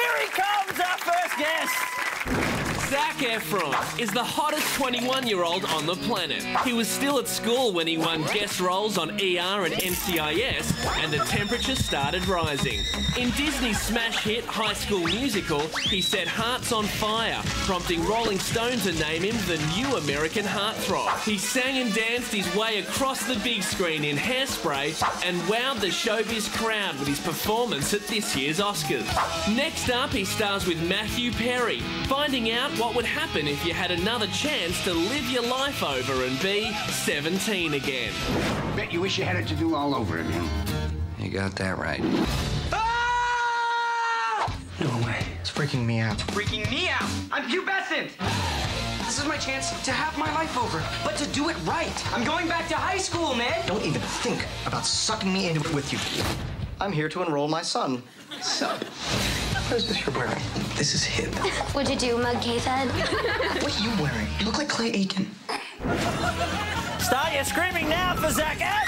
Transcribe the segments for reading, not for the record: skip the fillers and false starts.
Here he comes, our first guest. Zac Efron is the hottest 21-year-old on the planet. He was still at school when he won guest roles on ER and NCIS, and the temperature started rising. In Disney's smash hit High School Musical, he set hearts on fire, prompting Rolling Stone to name him the new American heartthrob. He sang and danced his way across the big screen in Hairspray and wowed the showbiz crowd with his performance at this year's Oscars. Next up, he stars with Matthew Perry, finding out what would happen if you had another chance to live your life over and be 17 again. Bet you wish you had it to do all over again. You got that right. Ah! No way. It's freaking me out. Freaking me out. I'm pubescent. This is my chance to have my life over, but to do it right. I'm going back to high school, man. Don't even think about sucking me into it with you. I'm here to enroll my son. Son, what is this you're wearing? This is hip. What'd you do, mug cave head? What are you wearing? You look like Clay Aiken. Start your screaming now for Zac Efron!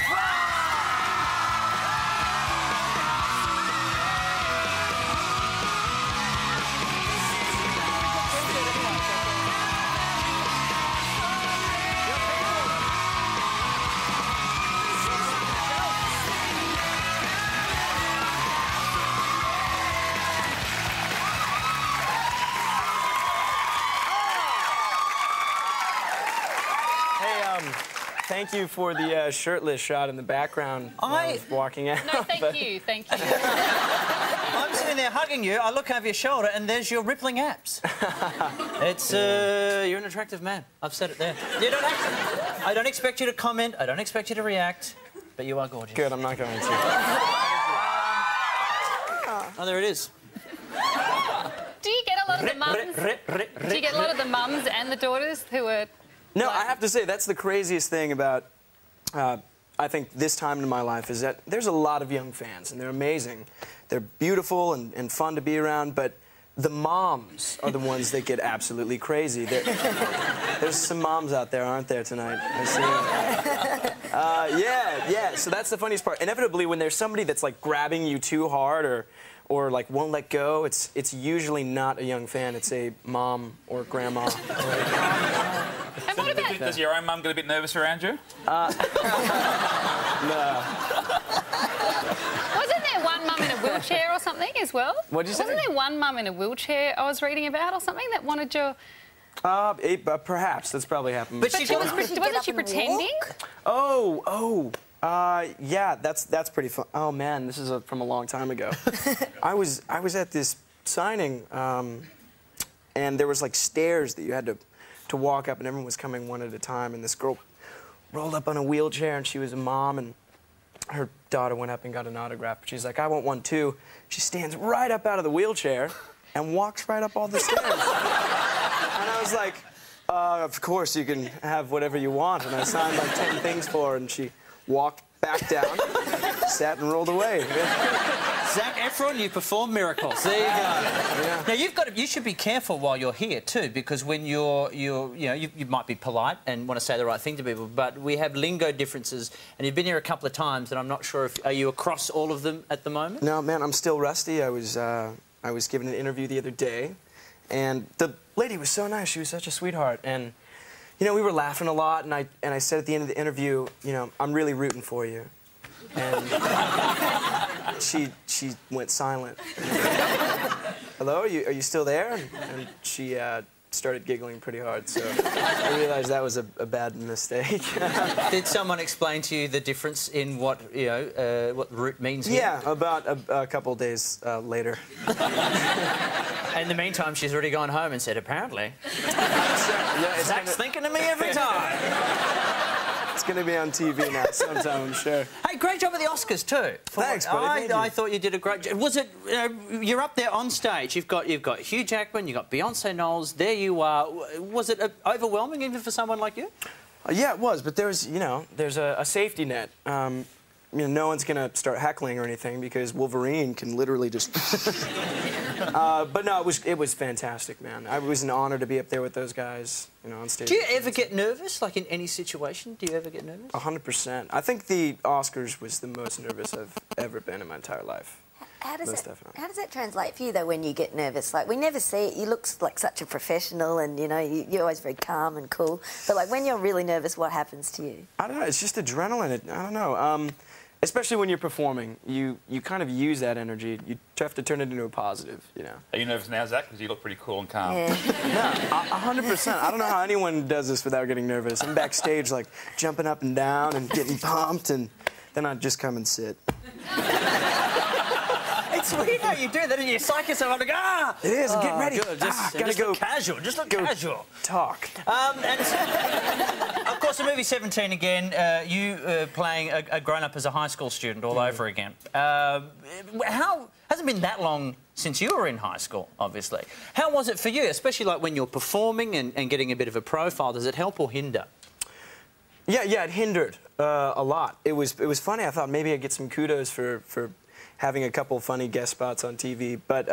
Thank you for the shirtless shot in the background when I was walking out. No, thank you, thank you. I'm sitting there hugging you, I look over your shoulder and there's your rippling abs. It's, you're an attractive man. I've said it there. You don't have to, I don't expect you to comment, I don't expect you to react, but you are gorgeous. Good, I'm not going to. Oh, there it is. Do you get a lot of the mums? Do you get a lot of the mums and the daughters who are... No, I have to say, that's the craziest thing about, I think, this time in my life, is that there's a lot of young fans, and they're amazing. They're beautiful and fun to be around, but the moms are the ones that get absolutely crazy. There's some moms out there, aren't there, tonight? I see. Yeah, so that's the funniest part. Inevitably, when there's somebody that's, like, grabbing you too hard or like, won't let go, it's usually not a young fan. It's a mom or grandma. And what about... Does your own mum get a bit nervous around you? No. Wasn't there one mum in a wheelchair or something as well? What'd you say? Wasn't there one mum in a wheelchair I was reading about or something that wanted your... Perhaps. That's probably happened. But wasn't she pretending? Yeah, that's pretty fun. Oh, man, this is from a long time ago. I was at this signing, and there was, like, stairs that you had to walk up, and everyone was coming one at a time, and this girl rolled up on a wheelchair, and she was a mom, and her daughter went up and got an autograph. She's like, I want one, too. She stands right up out of the wheelchair and walks right up all the stairs. And I was like, of course, you can have whatever you want. And I signed, like, 10 things for her, and she walked back down, sat and rolled away. Zac Efron, you perform miracles. There you go. Yeah. Now you should be careful while you're here too, because when you might be polite and want to say the right thing to people, but we have lingo differences, and you've been here a couple of times, and I'm not sure if are you across all of them at the moment? No, man, I'm still rusty. I was given an interview the other day, and the lady was so nice. She was such a sweetheart, and you know, we were laughing a lot, and I said at the end of the interview, you know, I'm really rooting for you. And she went silent. Hello, are you still there? And she started giggling pretty hard, so I realized that was a bad mistake. Did someone explain to you the difference in what what root means here? Yeah, about a couple of days later. In the meantime, she's already gone home and said, apparently. Zac's thinking of me every time. It's going to be on TV now sometime, I'm sure. Hey, great job at the Oscars, too. Thanks, buddy. Thank you. I thought you did a great job. Was it... you're up there on stage. You've got Hugh Jackman, you've got Beyonce Knowles. There you are. Was it overwhelming even for someone like you? Yeah, it was, but there's a safety net. You know, no one's going to start heckling or anything because Wolverine can literally just... but no, it was fantastic, man. It was an honor to be up there with those guys, you know, on stage. Do you ever get nervous, like in any situation? Do you ever get nervous? 100%. I think the Oscars was the most nervous I've ever been in my entire life. How does most it? definitely. How does that translate for you though when you get nervous? Like we never see it. You look like such a professional, and you know you're always very calm and cool. But like when you're really nervous, what happens to you? I don't know. It's just adrenaline. I don't know. Especially when you're performing, you kind of use that energy. You have to turn it into a positive, you know. Are you nervous now, Zach? Because you look pretty cool and calm. Yeah. No, 100%. I don't know how anyone does this without getting nervous. I'm backstage, like, jumping up and down and getting pumped, and then I just come and sit. It's weird how you do that, and you psych yourself up and go, ah! It is. Get ready. Good. Just look casual. Just look casual. Talk. And of course, the movie 17 again. You playing a grown-up as a high school student all over again. How hasn't been that long since you were in high school, obviously. How was it for you, especially like when you're performing and getting a bit of a profile? Does it help or hinder? Yeah, it hindered a lot. It was funny. I thought maybe I'd get some kudos for having a couple funny guest spots on TV. But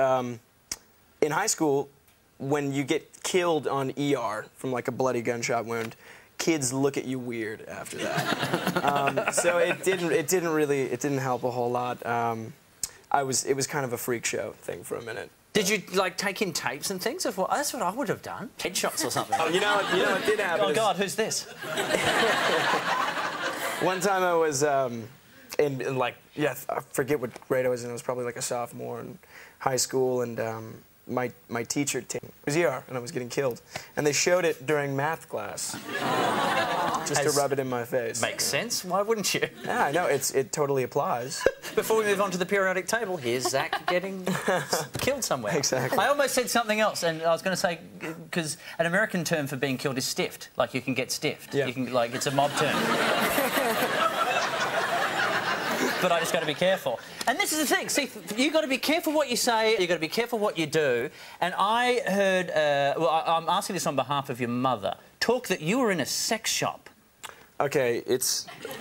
in high school, when you get killed on ER from like a bloody gunshot wound, kids look at you weird after that. So it didn't help a whole lot. It was kind of a freak show thing for a minute. Did you like take in tapes and things? That's what I would have done. Headshots or something. Oh, you know it did happen. Oh God, who's this? One time I was in like, I forget what grade I was in. I was probably like a sophomore in high school, and my teacher was ER, and I was getting killed, and they showed it during math class, just to rub it in my face. Makes sense. Why wouldn't you? Yeah, I know. It totally applies. Before we move on to the periodic table, here's Zach getting killed somewhere. Exactly. I almost said something else, and I was going to say, because an American term for being killed is stiffed. Like, you can get stiffed. Yeah. You can, like, it's a mob term. But I just got to be careful. And this is the thing. See, you got to be careful what you say. You got to be careful what you do. And I heard, well, I'm asking this on behalf of your mother. Talk that you were in a sex shop. Okay,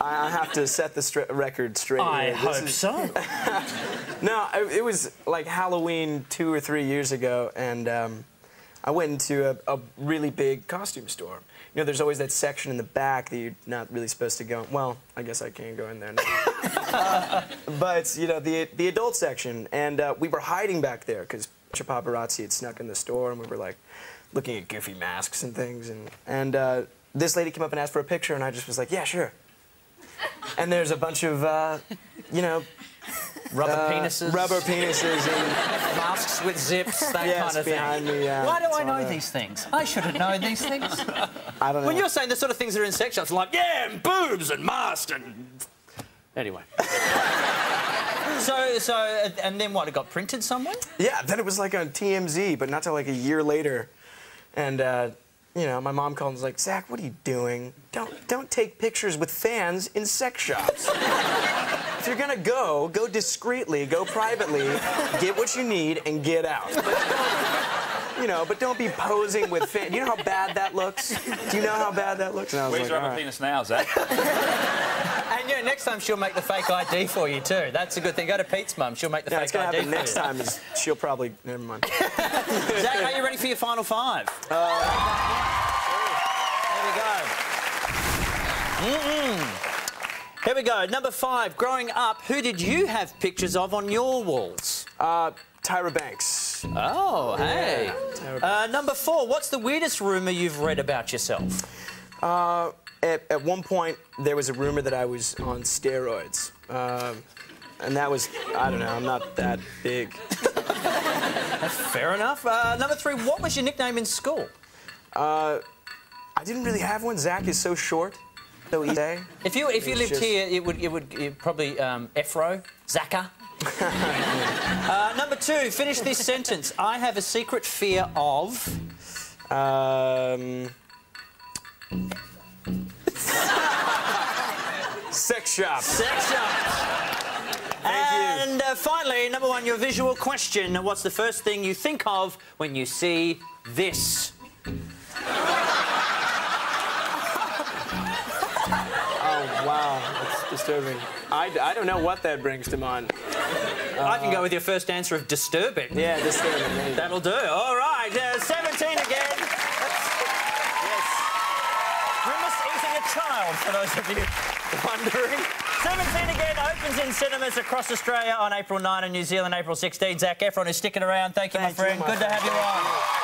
I have to set the record straight here. I hope so. No, it was like Halloween 2 or 3 years ago, and I went into a really big costume store. You know, there's always that section in the back that you're not really supposed to go. Well, I guess I can't go in there now. But, you know, the adult section, and we were hiding back there because paparazzi had snuck in the store, and we were, like, looking at goofy masks and things, and this lady came up and asked for a picture, and I just was like, yeah, sure. And there's a bunch of, you know... Rubber penises. Rubber penises and... masks with zips, that kind of thing. Behind me, yeah. Why do I know these things? I should have known these things. I don't know. When you're saying the sort of things that are in sex shops, like, yeah, and boobs and masks and... Anyway. So, and then what, it got printed somewhere? Yeah, then it was like on TMZ, but not till like a year later. And, you know, my mom called and was like, Zach, what are you doing? Don't take pictures with fans in sex shops. If you're gonna go discreetly, go privately, get what you need, and get out. But don't be posing with fans. You know how bad that looks? Do you know how bad that looks? Where's your rubber penis now, Zach? And yeah, next time she'll make the fake ID for you too. That's a good thing. Go to Pete's mum. She'll make the fake ID for you. Next time is she'll probably... Never mind. Zach, are you ready for your final five? There we go. Here we go. Number 5. Growing up, who did you have pictures of on your walls? Tyra Banks. Oh, hey. Yeah, number 4. What's the weirdest rumour you've read about yourself? At one point, there was a rumour that I was on steroids. And that was, I don't know, I'm not that big. Fair enough. Number 3. What was your nickname in school? I didn't really have one. Zach is so short. So easy. If you lived here, it would probably Efro, Zaka. Number 2, finish this sentence. I have a secret fear of... Sex shops. Sex shops. And finally, number 1, your visual question. What's the first thing you think of when you see this? Oh, wow. That's disturbing. I don't know what that brings to mind. I can go with your first answer of disturbing. Yeah, disturbing. That'll do. All right, 17 again. Yes. Grimace eating a child, for those of you wondering. 17 again opens in cinemas across Australia on April 9 and New Zealand April 16. Zac Efron is sticking around. Thank you, my friend. Good to have you on.